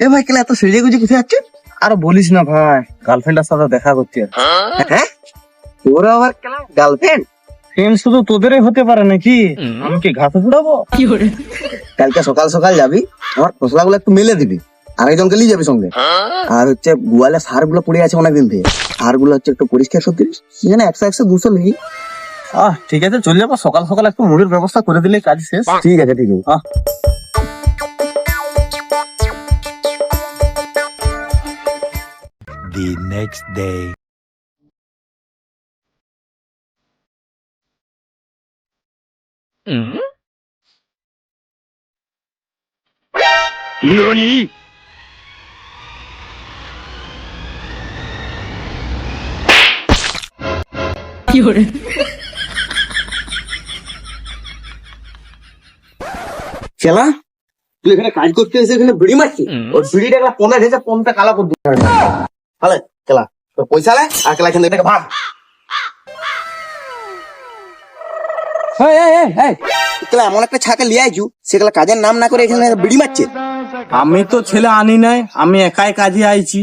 এ ভাই কেলা এত সেজে গুজে কোথায় যাচ্ছে? আর বলিস না ভাই, গার্লফ্রেন্ডের সাথে দেখা করতে যাচ্ছি। হ্যাঁ তোর আবার কেলা গার্লফ্রেন্ড? প্রেম শুধু তোদেরই হতে পারে নাকি? আমি কি ঘাসে ফুটাবো? কালকে সকাল সকাল যাবি, আমার খসড়া গুলো একটু মেলে দিবি, আরেকজনকে নিয়ে যাবি সঙ্গে। আর হচ্ছে গোয়ালে সার গুলো পড়ে আছে অনেকদিন থেকে, সার গুলো হচ্ছে একটু পরিষ্কার করতে দিস। সেখানে 100-200 নেই। ঠিক আছে, চলে যাবো। সকাল সকাল একটু মুড়ির ব্যবস্থা করে দিলে কাজ শেষ। ঠিক আছে ঠিক আছে। The next day. NANI?! চেলা তুই এখানে কাজ করতে এসে এখানে বিড়ি মারছি, ওই বিড়িটা একটা পমে ঢেসে পমটা কালা করে দিতে হবে। তাহলে চেলা তোর পয়সা লে, আর কেলা এখান থেকে ভাগ। কেলা এমন একটা ছাকে লিয়ে আইছু, সেগুলা কাজের নাম না করে এখানে বিড়ি মারছে। আমি তো ছেলে আনি নাই, আমি একাই কাজে আইছি।